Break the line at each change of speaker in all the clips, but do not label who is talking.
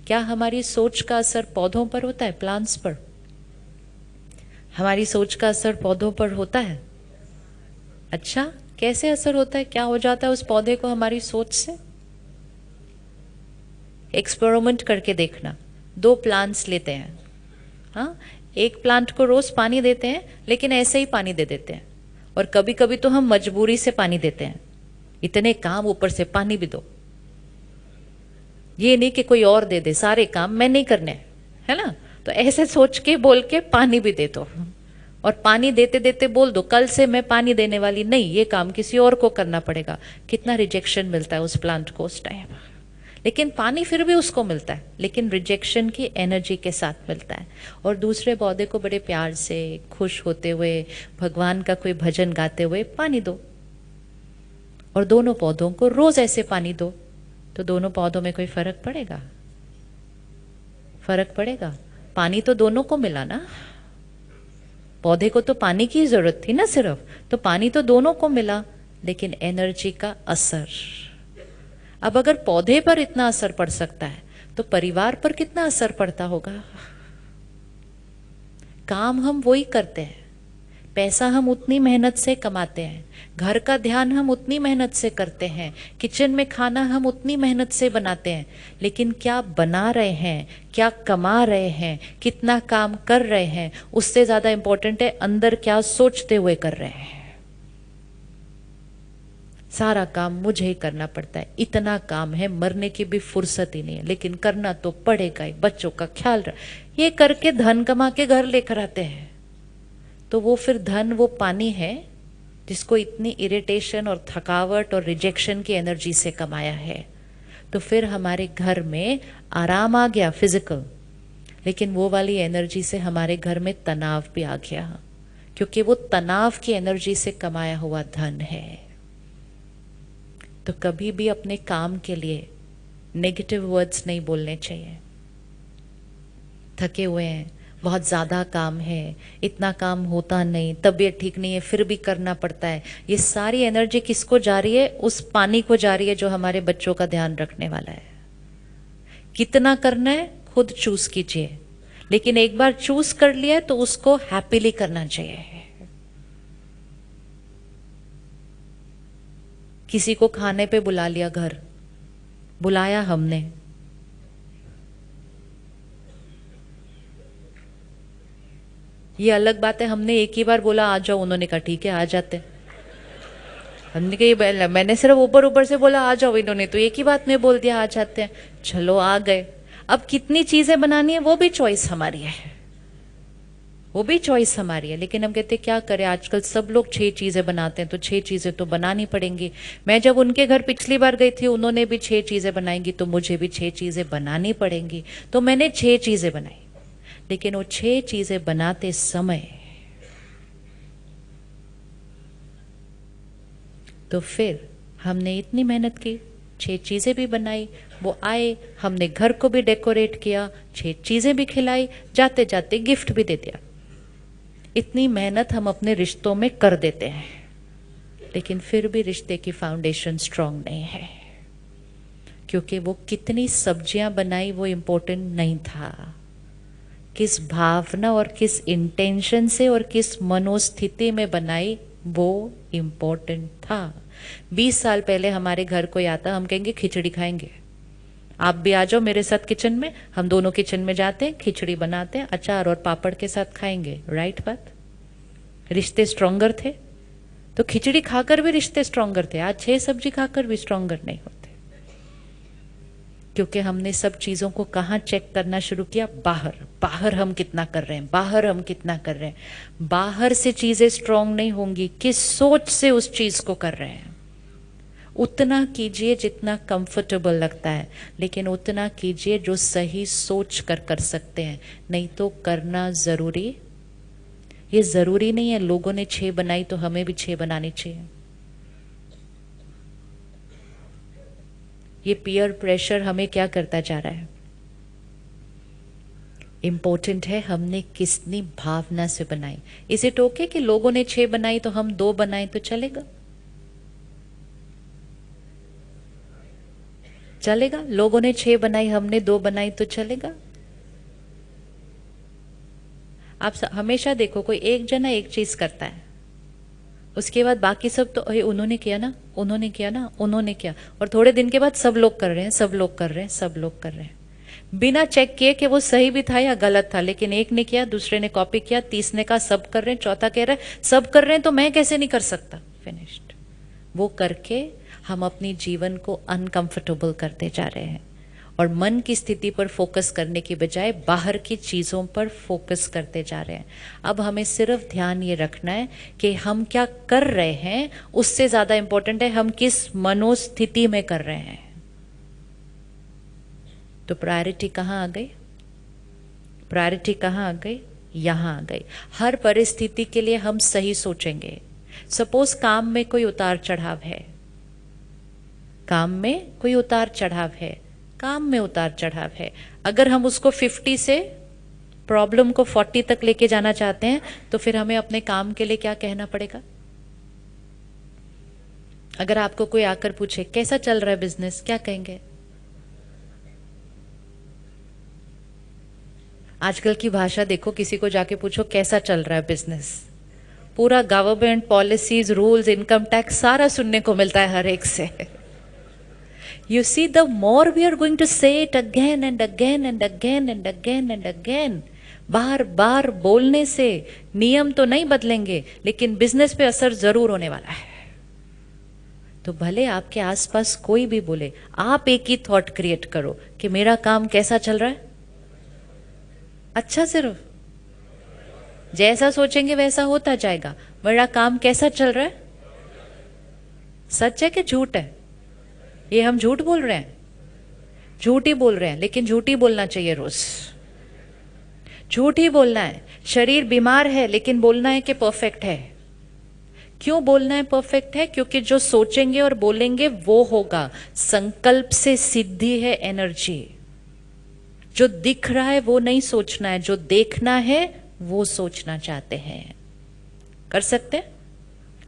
क्या हमारी सोच का असर पौधों पर होता है, प्लांट्स पर? हमारी सोच का असर पौधों पर होता है? अच्छा, कैसे असर होता है, क्या हो जाता है उस पौधे को हमारी सोच से? एक्सपेरिमेंट करके देखना। 2 प्लांट्स लेते हैं, हाँ, एक प्लांट को रोज पानी देते हैं, लेकिन ऐसे ही पानी दे देते हैं, और कभी कभी तो हम मजबूरी से पानी देते हैं, इतने काम ऊपर से पानी भी दो। ये नहीं कि कोई और दे दे, सारे काम मैं नहीं करने, है ना? तो ऐसे सोच के बोल के पानी भी दे दो, और पानी देते देते बोल दो कल से मैं पानी देने वाली नहीं, ये काम किसी और को करना पड़ेगा। कितना रिजेक्शन मिलता है उस प्लांट को उस टाइम, लेकिन पानी फिर भी उसको मिलता है, लेकिन रिजेक्शन की एनर्जी के साथ मिलता है। और दूसरे पौधे को बड़े प्यार से, खुश होते हुए, भगवान का कोई भजन गाते हुए पानी दो, और दोनों पौधों को रोज ऐसे पानी दो, तो दोनों पौधों में कोई फर्क पड़ेगा? फर्क पड़ेगा? पानी तो दोनों को मिला ना, पौधे को तो पानी की जरूरत थी ना सिर्फ, तो पानी तो दोनों को मिला, लेकिन एनर्जी का असर। अब अगर पौधे पर इतना असर पड़ सकता है, तो परिवार पर कितना असर पड़ता होगा? काम हम वही करते हैं, पैसा हम उतनी मेहनत से कमाते हैं, घर का ध्यान हम उतनी मेहनत से करते हैं, किचन में खाना हम उतनी मेहनत से बनाते हैं, लेकिन क्या बना रहे हैं, क्या कमा रहे हैं, कितना काम कर रहे हैं, उससे ज्यादा इंपॉर्टेंट है अंदर क्या सोचते हुए कर रहे हैं। सारा काम मुझे ही करना पड़ता है, इतना काम है, मरने की भी फुर्सत ही नहीं है, लेकिन करना तो पड़ेगा ही, बच्चों का ख्याल रख, ये करके धन कमा के घर लेकर आते हैं। तो वो फिर धन वो पानी है जिसको इतनी इरिटेशन और थकावट और रिजेक्शन की एनर्जी से कमाया है। तो फिर हमारे घर में आराम आ गया फिजिकल, लेकिन वो वाली एनर्जी से हमारे घर में तनाव भी आ गया, क्योंकि वो तनाव की एनर्जी से कमाया हुआ धन है। तो कभी भी अपने काम के लिए नेगेटिव वर्ड्स नहीं बोलने चाहिए। थके हुए हैं, बहुत ज़्यादा काम है, इतना काम होता नहीं, तबीयत ठीक नहीं है फिर भी करना पड़ता है, ये सारी एनर्जी किसको जा रही है? उस पानी को जा रही है जो हमारे बच्चों का ध्यान रखने वाला है। कितना करना है खुद चूज कीजिए, लेकिन एक बार चूज कर लिया तो उसको हैप्पीली करना चाहिए। किसी को खाने पे बुला लिया, घर बुलाया हमने, ये अलग बात है, हमने एक ही बार बोला आ जाओ, उन्होंने कहा ठीक है आ जाते। हमने कहा मैंने सिर्फ ऊपर ऊपर से बोला आ जाओ, इन्होंने तो एक ही बात में बोल दिया आ जाते हैं, चलो आ गए। अब कितनी चीजें बनानी है वो भी चॉइस हमारी है, वो भी चॉइस हमारी है, लेकिन हम कहते क्या करें, आजकल सब लोग 6 चीजें बनाते हैं तो 6 चीजें तो बनानी पड़ेंगी। मैं जब उनके घर पिछली बार गई थी, उन्होंने भी 6 चीजें बनाएंगी, तो मुझे भी 6 चीजें बनानी पड़ेंगी, तो मैंने 6 चीजें बनाई। लेकिन वो 6 चीजें बनाते समय तो फिर हमने इतनी मेहनत की, 6 चीजें भी बनाई, वो आए, हमने घर को भी डेकोरेट किया, 6 चीजें भी खिलाई, जाते जाते गिफ्ट भी दे दिया। इतनी मेहनत हम अपने रिश्तों में कर देते हैं, लेकिन फिर भी रिश्ते की फाउंडेशन स्ट्रांग नहीं है, क्योंकि वो कितनी सब्जियां बनाई वो इम्पोर्टेंट नहीं था, किस भावना और किस इंटेंशन से और किस मनोस्थिति में बनाई वो इम्पोर्टेंट था। 20 साल पहले हमारे घर कोई आता, हम कहेंगे खिचड़ी खाएंगे, आप भी आ जाओ मेरे साथ किचन में, हम दोनों किचन में जाते हैं, खिचड़ी बनाते हैं, अचार और पापड़ के साथ खाएंगे। राइट बात? रिश्ते स्ट्रोंगर थे, तो खिचड़ी खाकर भी रिश्ते स्ट्रोंगर थे। आज 6 सब्जी खाकर भी स्ट्रोंगर नहीं होते, क्योंकि हमने सब चीजों को कहाँ चेक करना शुरू किया? बाहर। बाहर हम कितना कर रहे हैं, बाहर हम कितना कर रहे हैं। बाहर से चीजें स्ट्रोंग नहीं होंगी, किस सोच से उस चीज को कर रहे हैं। उतना कीजिए जितना कंफर्टेबल लगता है, लेकिन उतना कीजिए जो सही सोच कर सकते हैं, नहीं तो करना जरूरी। ये जरूरी नहीं है लोगों ने 6 बनाई तो हमें भी 6 बनानी चाहिए। ये पीयर प्रेशर हमें क्या करता जा रहा है? इंपॉर्टेंट है हमने किसनी भावना से बनाई। इज इट ओके कि लोगों ने 6 बनाई तो हम 2 बनाए तो चलेगा? चलेगा? लोगों ने 6 बनाई, हमने 2 बनाई तो चलेगा? आप हमेशा देखो, कोई एक जना एक चीज करता है, उसके बाद बाकी सब तो अरे उन्होंने किया ना, उन्होंने किया ना, उन्होंने किया, और थोड़े दिन के बाद सब लोग कर रहे हैं, सब लोग कर रहे हैं, सब लोग कर रहे हैं, बिना चेक किए कि वो सही भी था या गलत था। लेकिन एक ने किया, दूसरे ने कॉपी किया, तीसरे का सब कर रहे हैं, चौथा कह रहा है सब कर रहे हैं तो मैं कैसे नहीं कर सकता। फिनिश्ड। वो करके हम अपनी जीवन को अनकंफर्टेबल करते जा रहे हैं और मन की स्थिति पर फोकस करने की बजाय बाहर की चीजों पर फोकस करते जा रहे हैं। अब हमें सिर्फ ध्यान ये रखना है कि हम क्या कर रहे हैं, उससे ज्यादा इंपॉर्टेंट है हम किस मनोस्थिति में कर रहे हैं। तो प्रायोरिटी कहाँ आ गई? प्रायोरिटी कहाँ आ गई? यहां आ गई। हर परिस्थिति के लिए हम सही सोचेंगे। सपोज काम में कोई उतार चढ़ाव है, काम में कोई उतार चढ़ाव है, काम में उतार चढ़ाव है, अगर हम उसको 50 से प्रॉब्लम को 40 तक लेके जाना चाहते हैं तो फिर हमें अपने काम के लिए क्या कहना पड़ेगा? अगर आपको कोई आकर पूछे कैसा चल रहा है बिजनेस, क्या कहेंगे? आजकल की भाषा देखो, किसी को जाके पूछो कैसा चल रहा है बिजनेस, पूरा government policies, rules, income tax सारा सुनने को मिलता है हर एक से। You see, the more we are going to say it again and again and again and again and again, बार बार बोलने से नियम तो नहीं बदलेंगे लेकिन बिजनेस पे असर जरूर होने वाला है। तो भले आपके आसपास कोई भी बोले, आप एक ही थॉट क्रिएट करो कि मेरा काम कैसा चल रहा है। अच्छा, सिर्फ जैसा सोचेंगे वैसा होता जाएगा। मेरा काम कैसा चल रहा है? सच है कि झूठ है? ये हम झूठ बोल रहे हैं, झूठ ही बोल रहे हैं, लेकिन झूठ ही बोलना चाहिए रोज, झूठ ही बोलना है। शरीर बीमार है लेकिन बोलना है कि परफेक्ट है। क्यों बोलना है परफेक्ट है? क्योंकि जो सोचेंगे और बोलेंगे वो होगा। संकल्प से सिद्धि है एनर्जी। जो दिख रहा है वो नहीं सोचना है, जो देखना है वो सोचना चाहते हैं। कर सकते हैं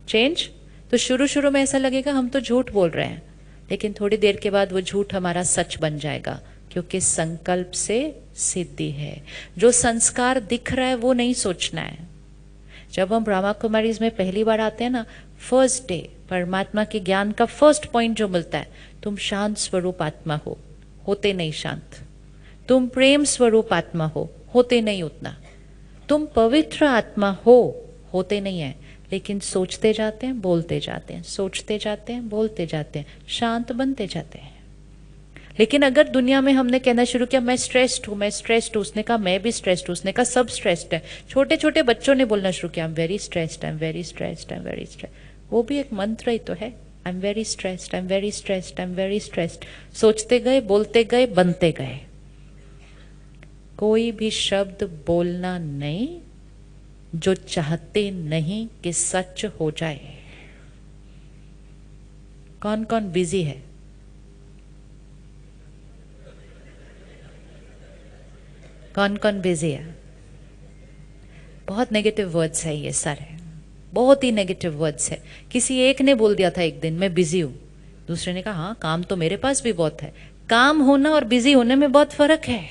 चेंज? तो शुरू शुरू में ऐसा लगेगा हम तो झूठ बोल रहे हैं, लेकिन थोड़ी देर के बाद वो झूठ हमारा सच बन जाएगा, क्योंकि संकल्प से सिद्धि है। जो संस्कार दिख रहा है वो नहीं सोचना है। जब हम ब्रह्मा कुमारीज में पहली बार आते हैं ना, फर्स्ट डे परमात्मा के ज्ञान का फर्स्ट पॉइंट जो मिलता है, तुम शांत स्वरूप आत्मा हो, होते नहीं शांत। तुम प्रेम स्वरूप आत्मा हो, होते नहीं उतना। तुम पवित्र आत्मा हो, होते नहीं है, लेकिन सोचते जाते हैं, बोलते जाते हैं, सोचते जाते हैं, बोलते जाते हैं, शांत बनते जाते हैं। लेकिन अगर दुनिया में हमने कहना शुरू किया मैं स्ट्रेस्ड हूं, मैं स्ट्रेस्ड हूं, उसने कहा मैं भी स्ट्रेस्ड हूं, उसने कहा सब स्ट्रेस्ड है। छोटे छोटे बच्चों ने बोलना शुरू किया I am very stressed, I am very stressed, I am very stressed. वो भी एक मंत्र ही तो है, I am very stressed, I am very stressed, I am very stressed. सोचते गए, बोलते गए, बनते गए। कोई भी शब्द बोलना नहीं जो चाहते नहीं कि सच हो जाए। कौन कौन बिजी है? कौन कौन बिजी है? बहुत नेगेटिव वर्ड्स है ये सारे, बहुत ही नेगेटिव वर्ड्स है। किसी एक ने बोल दिया था एक दिन मैं बिजी हूं, दूसरे ने कहा हाँ काम तो मेरे पास भी बहुत है। काम होना और बिजी होने में बहुत फर्क है।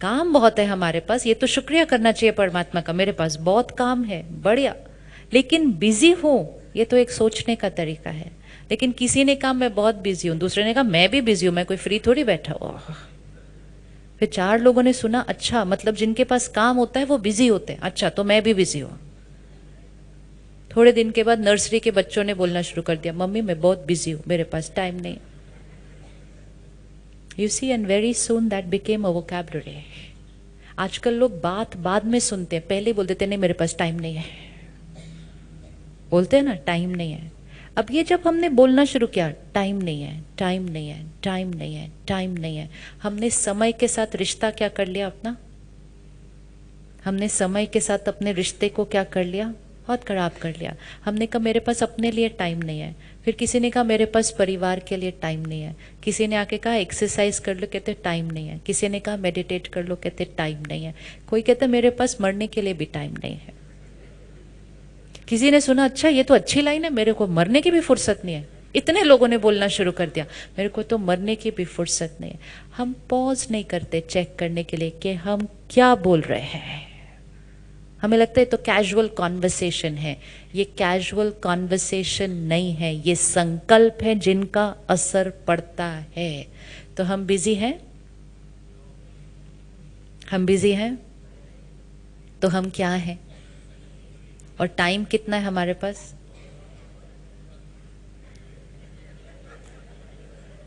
काम बहुत है हमारे पास, ये तो शुक्रिया करना चाहिए परमात्मा का, मेरे पास बहुत काम है, बढ़िया। लेकिन बिजी हूं, ये तो एक सोचने का तरीका है। लेकिन किसी ने कहा मैं बहुत बिजी हूं, दूसरे ने कहा मैं भी बिजी हूं, मैं कोई फ्री थोड़ी बैठा हुआ। फिर 4 लोगों ने सुना अच्छा मतलब जिनके पास काम होता है वो बिजी होते हैं, अच्छा तो मैं भी बिजी हूं। थोड़े दिन के बाद नर्सरी के बच्चों ने बोलना शुरू कर दिया मम्मी मैं बहुत बिजी हूं, मेरे पास टाइम नहीं। You see, and very soon that became a vocabulary. आजकल लोग बात बाद में सुनते हैं, पहले बोल देते नहीं मेरे पास टाइम नहीं है, बोलते हैं ना टाइम नहीं है। अब ये जब हमने बोलना शुरू किया टाइम नहीं है, टाइम नहीं है, टाइम नहीं है, टाइम नहीं है, हमने समय के साथ रिश्ता क्या कर लिया अपना? हमने समय के साथ अपने रिश्ते को क्या कर लिया? बहुत खराब कर लिया। हमने कहा मेरे पास अपने लिए टाइम नहीं है, फिर किसी ने कहा मेरे पास परिवार के लिए टाइम नहीं है, किसी ने आके कहा एक्सरसाइज कर लो, कहते टाइम नहीं है, किसी ने कहा मेडिटेट कर लो, कहते टाइम नहीं है, कोई कहता मेरे पास मरने के लिए भी टाइम नहीं है। किसी ने सुना अच्छा ये तो अच्छी लाइन है, मेरे को मरने की भी फुर्सत नहीं है, इतने लोगों ने बोलना शुरू कर दिया, मेरे को तो मरने की भी फुर्सत नहीं है। हम पॉज नहीं करते चेक करने के लिए कि हम क्या बोल रहे हैं। हमें लगता है तो कैजुअल कॉन्वर्सेशन है, ये कैजुअल कॉन्वर्सेशन नहीं है, ये संकल्प है जिनका असर पड़ता है। तो हम बिजी हैं, हम बिजी हैं, तो हम क्या हैं? और टाइम कितना है हमारे पास?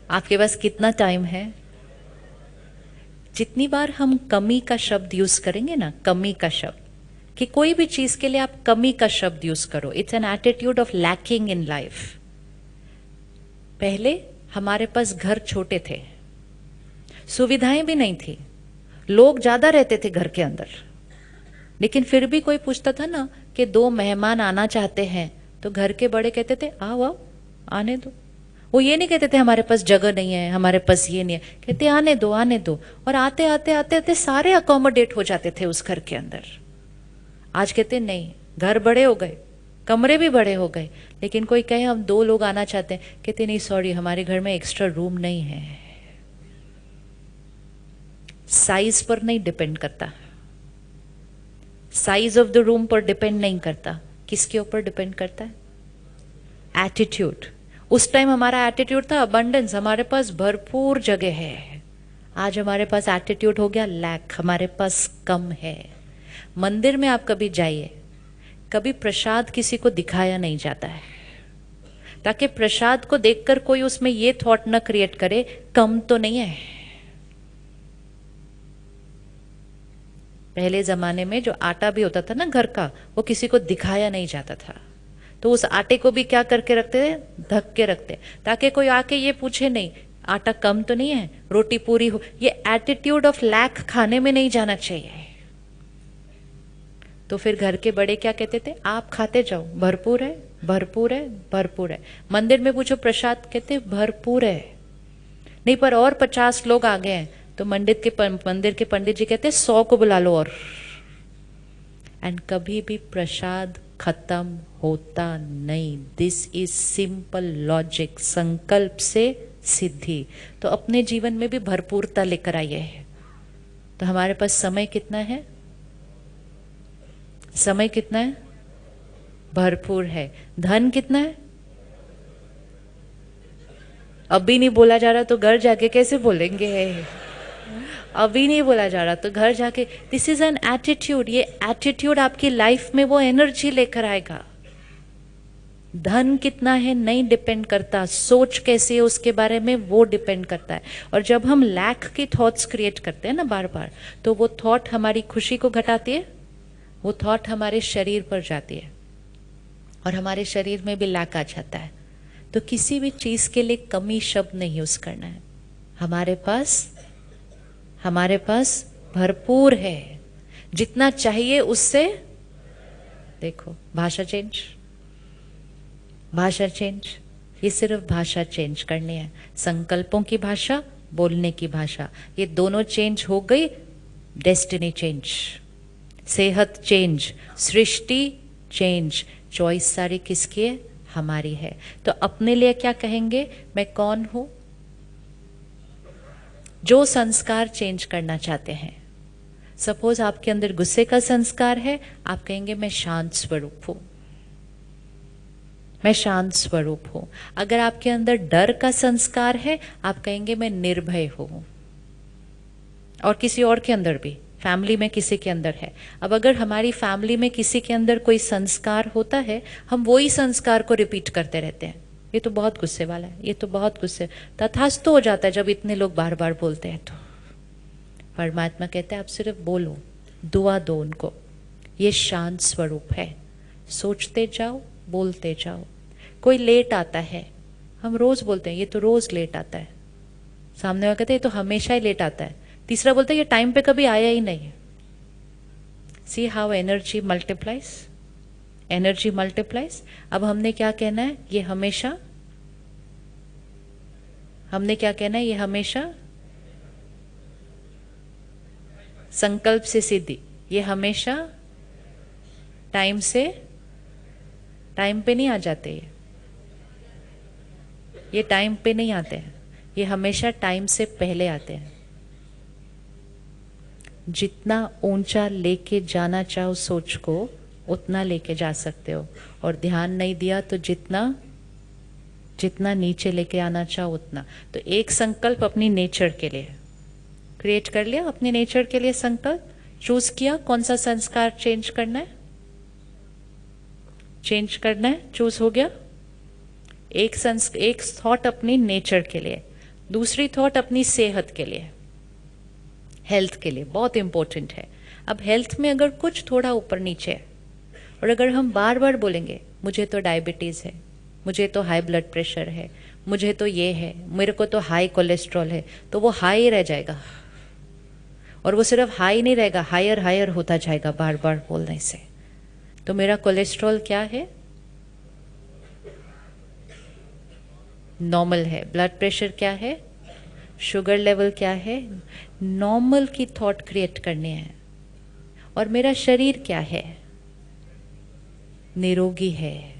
आपके पास कितना टाइम है? जितनी बार हम कमी का शब्द यूज करेंगे ना, कमी का शब्द, कि कोई भी चीज के लिए आप कमी का शब्द यूज करो, it's an attitude of lacking in life. पहले हमारे पास घर छोटे थे, सुविधाएं भी नहीं थी, लोग ज्यादा रहते थे घर के अंदर, लेकिन फिर भी कोई पूछता था ना कि 2 मेहमान आना चाहते हैं, तो घर के बड़े कहते थे आओ आओ, आने दो। वो ये नहीं कहते थे हमारे पास जगह नहीं है, हमारे पास ये नहीं है, कहते आने दो आने दो। और आते आते आते आते सारे अकोमोडेट हो जाते थे उस घर के अंदर। आज कहते नहीं, घर बड़े हो गए, कमरे भी बड़े हो गए, लेकिन कोई कहे हम 2 लोग आना चाहते हैं, कहते नहीं सॉरी, हमारे घर में एक्स्ट्रा रूम नहीं है। साइज पर नहीं डिपेंड करता, साइज ऑफ द रूम पर डिपेंड नहीं करता, किसके ऊपर डिपेंड करता है? एटीट्यूड। उस टाइम हमारा एटीट्यूड था अबंडेंस, हमारे पास भरपूर जगह है। आज हमारे पास एटीट्यूड हो गया लैक, हमारे पास कम है। मंदिर में आप कभी जाइए, कभी प्रसाद किसी को दिखाया नहीं जाता है, ताकि प्रसाद को देखकर कोई उसमें ये थॉट न क्रिएट करे कम तो नहीं है। पहले जमाने में जो आटा भी होता था ना घर का, वो किसी को दिखाया नहीं जाता था, तो उस आटे को भी क्या करके रखते थे? ढक के रखते, ताकि कोई आके ये पूछे नहीं आटा कम तो नहीं है, रोटी पूरी हो। ये एटीट्यूड ऑफ लैक खाने में नहीं जाना चाहिए। तो फिर घर के बड़े क्या कहते थे? आप खाते जाओ, भरपूर है भरपूर है भरपूर है। मंदिर में पूछो प्रसाद, कहते भरपूर है। नहीं पर और 50 लोग आ गए हैं, तो मंदिर के पंडित जी कहते 100 को बुला लो और। एंड कभी भी प्रसाद खत्म होता नहीं। This is simple logic. संकल्प से सिद्धि। तो अपने जीवन में भी भरपूरता लेकर आइए। तो हमारे पास समय कितना है? समय कितना है? भरपूर है। धन कितना है? अभी नहीं बोला जा रहा तो घर जाके कैसे बोलेंगे? अभी नहीं बोला जा रहा तो घर जाके। This is an attitude. ये एटीट्यूड आपकी लाइफ में वो एनर्जी लेकर आएगा। धन कितना है नहीं डिपेंड करता, सोच कैसी है उसके बारे में वो डिपेंड करता है। और जब हम लैक की थॉट्स क्रिएट करते हैं ना बार बार, तो वो थॉट हमारी खुशी को घटाती है, वो थॉट हमारे शरीर पर जाती है और हमारे शरीर में भी लैक आ जाता है। तो किसी भी चीज के लिए कमी शब्द नहीं यूज करना है। हमारे पास भरपूर है, जितना चाहिए उससे। देखो भाषा चेंज, भाषा चेंज, ये सिर्फ भाषा चेंज करनी है। संकल्पों की भाषा, बोलने की भाषा, ये दोनों चेंज हो गई, डेस्टिनी चेंज, सेहत चेंज, सृष्टि चेंज। चॉइस सारी किसकी है? हमारी है। तो अपने लिए क्या कहेंगे? मैं कौन हूं? जो संस्कार चेंज करना चाहते हैं। सपोज आपके अंदर गुस्से का संस्कार है, आप कहेंगे मैं शांत स्वरूप हूं, मैं शांत स्वरूप हूं। अगर आपके अंदर डर का संस्कार है, आप कहेंगे मैं निर्भय हूं। और किसी और के अंदर भी, फैमिली में किसी के अंदर है। अब अगर हमारी फैमिली में किसी के अंदर कोई संस्कार होता है, हम वही संस्कार को रिपीट करते रहते हैं। ये तो बहुत गुस्से वाला है, ये तो बहुत गुस्से, तथास्तु हो जाता है जब इतने लोग बार बार बोलते हैं। तो परमात्मा कहते हैं आप सिर्फ बोलो, दुआ दो उनको, ये शांत स्वरूप है। सोचते जाओ, बोलते जाओ। कोई लेट आता है, हम रोज बोलते हैं ये तो रोज लेट आता है, सामने वाला कहते हैं ये तो हमेशा ही लेट आता है, तीसरा बोलता है ये टाइम पे कभी आया ही नहीं। See how energy multiplies, energy multiplies. अब हमने क्या कहना है? ये हमेशा, हमने क्या कहना है? ये हमेशा संकल्प से सिद्धि, ये हमेशा टाइम से, टाइम पे नहीं आ जाते। ये टाइम पे नहीं आते हैं, ये हमेशा टाइम से पहले आते हैं। जितना ऊंचा लेके जाना चाहो सोच को उतना लेके जा सकते हो, और ध्यान नहीं दिया तो जितना जितना नीचे लेके आना चाहो उतना। तो एक संकल्प अपनी नेचर के लिए क्रिएट कर लिया, अपने नेचर के लिए संकल्प चूज किया, कौन सा संस्कार चेंज करना है, चेंज करना है, चूज हो गया। एक थॉट अपनी नेचर के लिए, दूसरी थॉट अपनी सेहत के लिए, हेल्थ के लिए, बहुत इंपॉर्टेंट है। अब हेल्थ में अगर कुछ थोड़ा ऊपर नीचे है, और अगर हम बार बार बोलेंगे मुझे तो डायबिटीज है, मुझे तो हाई ब्लड प्रेशर है, मुझे तो ये है, मेरे को तो हाई कोलेस्ट्रॉल है, तो वो हाई रह जाएगा, और वो सिर्फ हाई नहीं रहेगा, हायर हायर होता जाएगा बार बार बोलने से। तो मेरा कोलेस्ट्रॉल क्या है, नॉर्मल है। ब्लड प्रेशर क्या है, शुगर लेवल क्या है, नॉर्मल की थॉट क्रिएट करनी है। और मेरा शरीर क्या है, निरोगी है,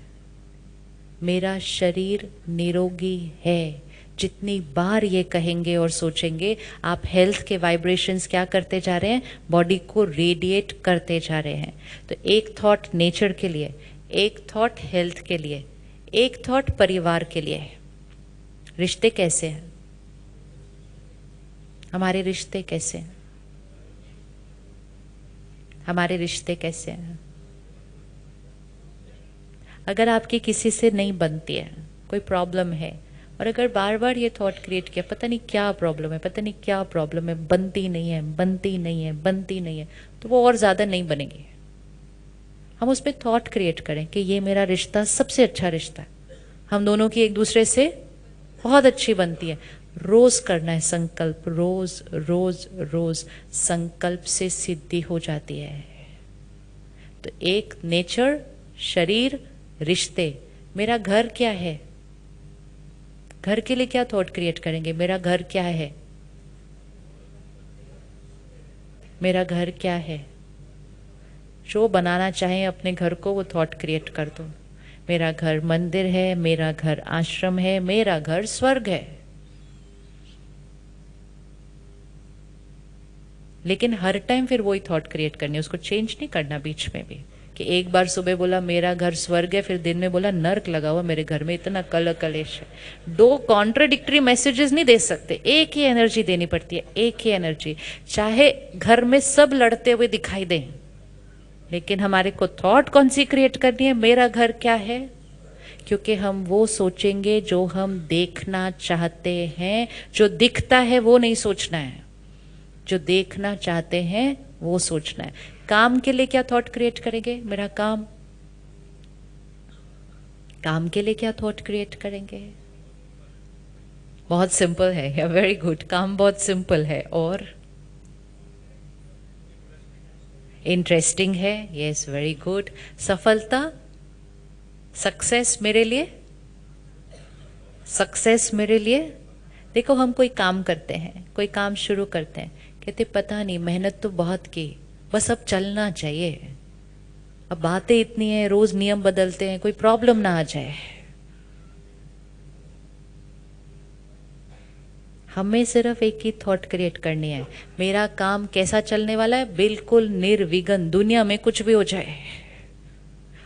मेरा शरीर निरोगी है। जितनी बार ये कहेंगे और सोचेंगे, आप हेल्थ के वाइब्रेशंस क्या करते जा रहे हैं, बॉडी को रेडिएट करते जा रहे हैं। तो एक थॉट नेचर के लिए, एक थॉट हेल्थ के लिए, एक थॉट परिवार के लिए। रिश्ते कैसे हैं, हमारे रिश्ते कैसे हैं, हमारे रिश्ते कैसे हैं। अगर आपकी किसी से नहीं बनती है, कोई प्रॉब्लम है, और अगर बार बार ये थॉट क्रिएट किया पता नहीं क्या प्रॉब्लम है, पता नहीं क्या प्रॉब्लम है, बनती नहीं है, बनती नहीं है, बनती नहीं है, तो वो और ज़्यादा नहीं बनेगी। हम उस पर थॉट क्रिएट करें कि ये मेरा रिश्ता सबसे अच्छा रिश्ता है, हम दोनों की एक दूसरे से बहुत अच्छी बनती है। रोज करना है संकल्प, रोज रोज रोज संकल्प से सिद्धि हो जाती है। तो एक नेचर, शरीर, रिश्ते। मेरा घर क्या है, घर के लिए क्या थॉट क्रिएट करेंगे, मेरा घर क्या है, मेरा घर क्या है। जो बनाना चाहे अपने घर को वो थॉट क्रिएट कर दो। मेरा घर मंदिर है, मेरा घर आश्रम है, मेरा घर स्वर्ग है। लेकिन हर टाइम फिर वही थॉट क्रिएट करनी है, उसको चेंज नहीं करना बीच में भी, कि एक बार सुबह बोला मेरा घर स्वर्ग है, फिर दिन में बोला नर्क लगा हुआ मेरे घर में, इतना कल कलेश है। दो कॉन्ट्राडिक्टरी मैसेजेस नहीं दे सकते, एक ही एनर्जी देनी पड़ती है, एक ही एनर्जी। चाहे घर में सब लड़ते हुए दिखाई दें, लेकिन हमारे को थॉट कौन सी क्रिएट करनी है, मेरा घर क्या है। क्योंकि हम वो सोचेंगे जो हम देखना चाहते हैं, जो दिखता है वो नहीं सोचना है, जो देखना चाहते हैं वो सोचना है। काम के लिए क्या थॉट क्रिएट करेंगे, मेरा काम, काम के लिए क्या थॉट क्रिएट करेंगे। बहुत सिंपल है, वेरी गुड, काम बहुत सिंपल है। और इंटरेस्टिंग है, यस वेरी गुड। सफलता, सक्सेस मेरे लिए, सक्सेस मेरे लिए। देखो हम कोई काम करते हैं, कोई काम शुरू करते हैं, कहते पता नहीं मेहनत तो बहुत की, बस अब चलना चाहिए, अब बातें इतनी हैं, रोज नियम बदलते हैं, कोई प्रॉब्लम ना आ जाए। हमें सिर्फ एक ही थॉट क्रिएट करनी है, मेरा काम कैसा चलने वाला है, बिल्कुल निर्विघ्न, दुनिया में कुछ भी हो जाए।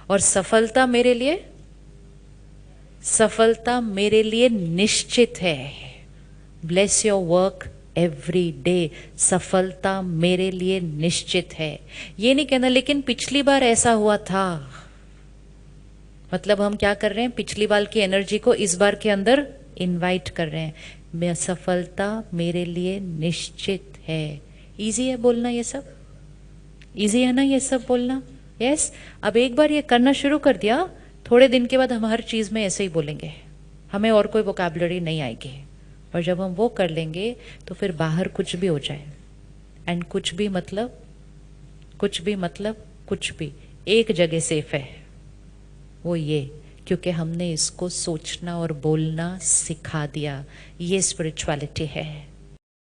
और सफलता मेरे लिए, सफलता मेरे लिए निश्चित है। Bless your work every day, सफलता मेरे लिए निश्चित है। ये नहीं कहना लेकिन पिछली बार ऐसा हुआ था, मतलब हम क्या कर रहे हैं, पिछली बार की एनर्जी को इस बार के अंदर इनवाइट कर रहे हैं। मैं, सफलता मेरे लिए निश्चित है। इजी है बोलना, ये सब इजी है ना, ये सब बोलना। यस, अब एक बार ये करना शुरू कर दिया, थोड़े दिन के बाद हम हर चीज में ऐसे ही बोलेंगे, हमें और कोई वोकैबुलरी नहीं आएगी। और जब हम वो कर लेंगे तो फिर बाहर कुछ भी हो जाए, एंड कुछ भी मतलब, कुछ भी मतलब कुछ भी एक जगह सेफ है, वो ये, क्योंकि हमने इसको सोचना और बोलना सिखा दिया। ये स्पिरिचुअलिटी है।